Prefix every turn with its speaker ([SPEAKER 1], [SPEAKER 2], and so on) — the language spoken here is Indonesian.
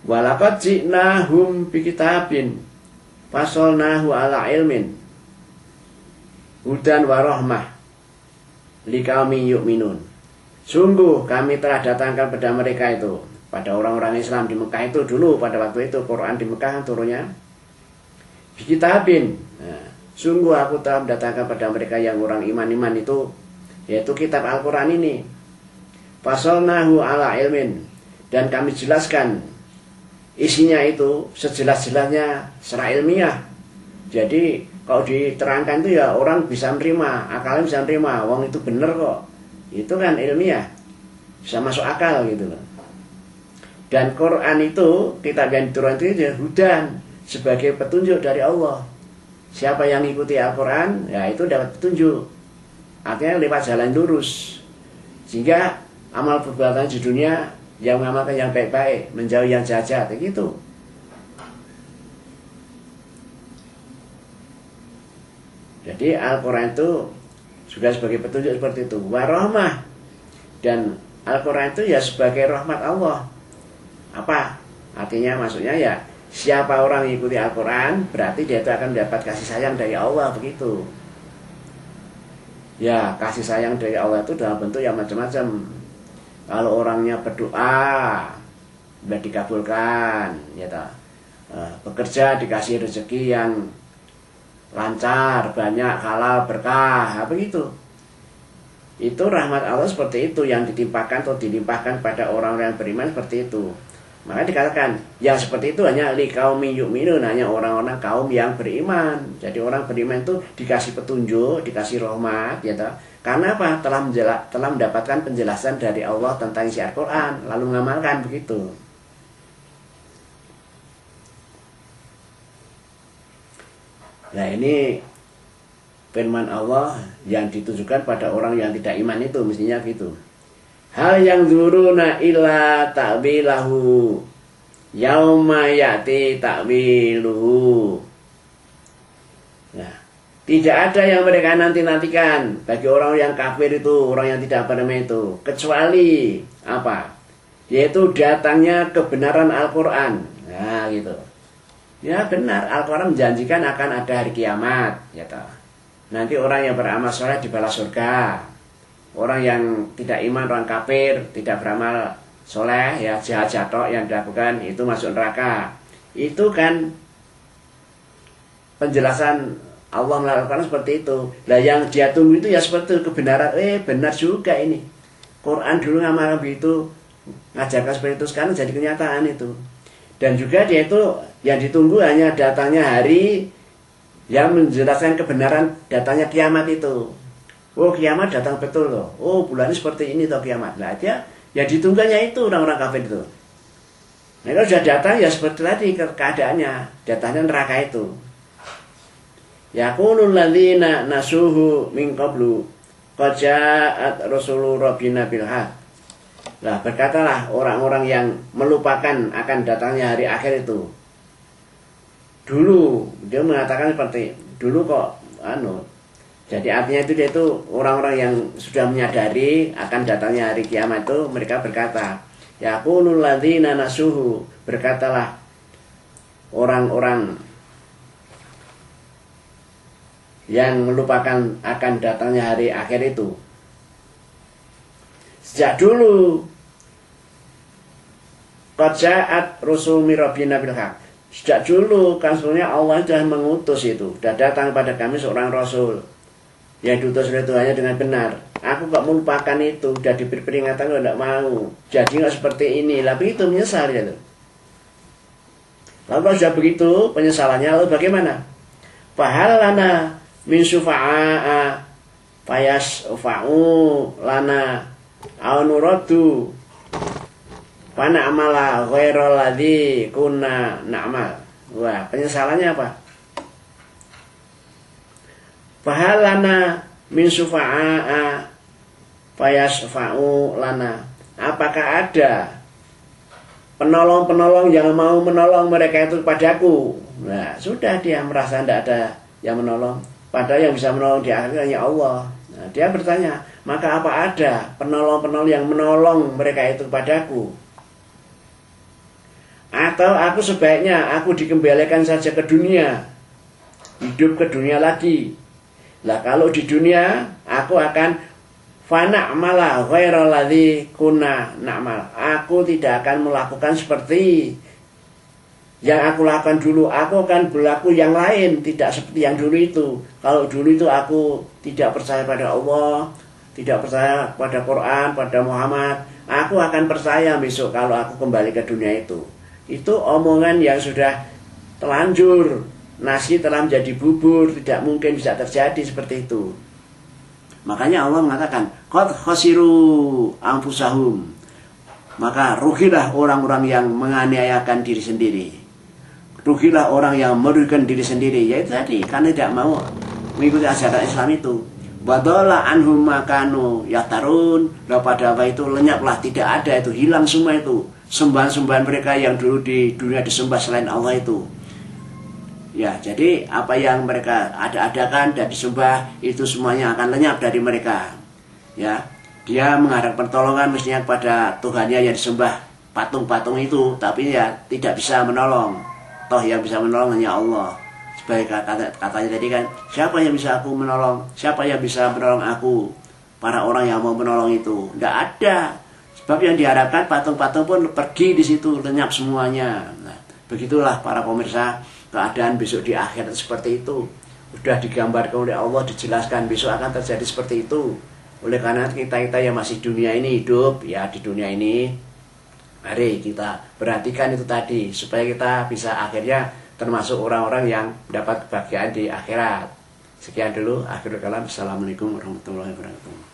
[SPEAKER 1] Walaqad ji'nahum bikitabin fasolnahu ala ilmin hudan wa rahmah liqaumin yu'minun. Sungguh kami telah datangkan pada mereka itu, pada orang-orang Islam di Mekah itu dulu, pada waktu itu Quran di Mekah turunnya bikitabin. Nah, sungguh aku telah mendatangkan pada mereka yang orang iman-iman itu, yaitu kitab Al-Quran ini. Fasolnahu ala ilmin, dan kami jelaskan isinya itu sejelas-jelasnya secara ilmiah. Jadi kalau diterangkan itu ya orang bisa menerima, akalnya bisa menerima, wong itu bener kok. Itu kan ilmiah, bisa masuk akal gitu loh. Dan Quran itu, kitab yang diturunkan itu ya hudan, sebagai petunjuk dari Allah. Siapa yang mengikuti Al-Quran, ya itu dapat petunjuk. Artinya lewat jalan lurus. Sehingga amal perbuatan di dunia yang mengamalkan yang baik-baik, menjauhi yang jahat, gitu. Jadi Al-Quran itu juga sebagai petunjuk seperti itu. Warahmah, dan Al-Quran itu ya sebagai rahmat Allah. Apa? Artinya maksudnya ya, siapa orang yang mengikuti Al-Quran, berarti dia itu akan mendapat kasih sayang dari Allah, begitu. Ya, kasih sayang dari Allah itu dalam bentuk yang macam-macam. Kalau orangnya berdoa, sudah dikabulkan, ya tak? Bekerja dikasih rezeki yang lancar, banyak, halal, berkah, begitu. Itu rahmat Allah seperti itu yang ditimpakan atau dilimpahkan pada orang-orang yang beriman seperti itu. Maka dikatakan yang seperti itu hanya liqaumin yu'minun, hanya orang-orang kaum yang beriman. Jadi orang beriman itu dikasih petunjuk, dikasih rahmat, ya tak? Karena apa? Telah mendapatkan penjelasan dari Allah tentang isi Al-Quran, lalu mengamalkan, begitu. Nah, ini firman Allah yang ditujukan pada orang yang tidak iman itu, mestinya gitu. Hal yang zuruna illa ta'bilahu yauma ya'ti ta'biluhu. Nah, tidak ada yang mereka nanti-nantikan bagi orang yang kafir itu, orang yang tidak beriman itu, kecuali apa? Yaitu datangnya kebenaran Al-Quran. Nah, gitu. Ya benar, Al-Quran menjanjikan akan ada hari kiamat, ya toh. Nanti orang yang beramal soleh dibalas surga. Orang yang tidak iman, orang kafir, tidak beramal soleh, ya jahat-jahat yang dilakukan itu masuk neraka. Itu kan penjelasan Allah melakukan seperti itu. Nah yang dia tunggu itu ya seperti itu, kebenaran. Benar juga ini. Quran dulu ngamal begitu, ngajarkan seperti itu, sekarang jadi kenyataan itu. Dan juga dia itu yang ditunggu hanya datangnya hari yang menjelaskan kebenaran datangnya kiamat itu. Oh kiamat datang betul loh. Oh bulannya seperti ini toh kiamat. Nah dia ya ditunggunya itu orang-orang kafir itu. Nah kalau sudah datang ya seperti tadi keadaannya, datangnya neraka itu. Yaqulul ladzina nasuhu min qablu qad ja'at rasulur rabbina bil haq. Nah berkatalah orang-orang yang melupakan akan datangnya hari akhir itu. Dulu dia mengatakan seperti dulu kok jadi artinya itu dia itu orang-orang yang sudah menyadari akan datangnya hari kiamat itu, mereka berkata, yaqulul ladzina nasuhu, berkatalah orang-orang yang melupakan akan datangnya hari akhir itu. Sejak dulu qad ja'at rusul mir rabbina bil haq. Sejak dulu kan sebenarnya Allah sudah mengutus itu, sudah datang pada kami seorang rasul yang diutus oleh Tuhannya dengan benar. Aku kok melupakan itu, sudah diberi peringatan kok tidak mau. Jadi nggak seperti ini, tapi itu menyesal ya tuh. Lalu kalau sudah begitu penyesalannya, lalu bagaimana? Fahal lana min syufa'a fayasfa'u lana au nuraddu fa na'mala ghairal ladzi kunna na'mal. Wah, penyesalannya apa? Fahal lana min syufa'a fayasfa'u lana. Apakah ada penolong-penolong yang mau menolong mereka itu padaku? Nah, sudah dia merasa tidak ada yang menolong. Padahal yang bisa menolong di akhir hanya Allah. Nah, dia bertanya, maka apa ada penolong-penolong yang menolong mereka itu padaku? Atau aku sebaiknya aku dikembalikan saja ke dunia, hidup ke dunia lagi. Lah kalau di dunia aku akan fana malah ghairal ladzi kunna na'mal. Aku tidak akan melakukan seperti yang aku lakukan dulu. Aku akan berlaku yang lain, tidak seperti yang dulu itu. Kalau dulu itu aku tidak percaya pada Allah, tidak percaya pada Quran, pada Muhammad, aku akan percaya besok kalau aku kembali ke dunia itu. Itu omongan yang sudah telanjur, nasi telah menjadi bubur, tidak mungkin bisa terjadi seperti itu. Makanya Allah mengatakan qad khasiru anfusahum. Maka rugilah orang-orang yang menganiayakan diri sendiri. Rugilah orang yang merugikan diri sendiri, yaitu tadi karena tidak mau mengikuti ajaran Islam itu. Badala anhum makanu yatarun. Lah pada apa itu lenyaplah, tidak ada itu, hilang semua itu sembahan-sembahan mereka yang dulu di dunia disembah selain Allah itu. Ya, jadi apa yang mereka ada-adakan dan disembah itu semuanya akan lenyap dari mereka. Ya, dia mengharap pertolongan mestinya kepada Tuhannya yang disembah patung-patung itu, tapi ya tidak bisa menolong. Toh yang bisa menolong hanya Allah. Sebagai katanya tadi kan, siapa yang bisa aku menolong? Siapa yang bisa menolong aku? Para orang yang mau menolong itu tidak ada. Sebab yang diharapkan patung-patung pun pergi di situ, lenyap semuanya. Nah, begitulah para pemirsa keadaan besok di akhirat seperti itu. Sudah digambarkan oleh Allah, dijelaskan besok akan terjadi seperti itu. Oleh karena kita yang masih dunia ini hidup, ya di dunia ini, mari kita perhatikan itu tadi supaya kita bisa akhirnya termasuk orang-orang yang dapat kebahagiaan di akhirat. Sekian dulu, akhirul kalam. Assalamualaikum warahmatullahi wabarakatuh.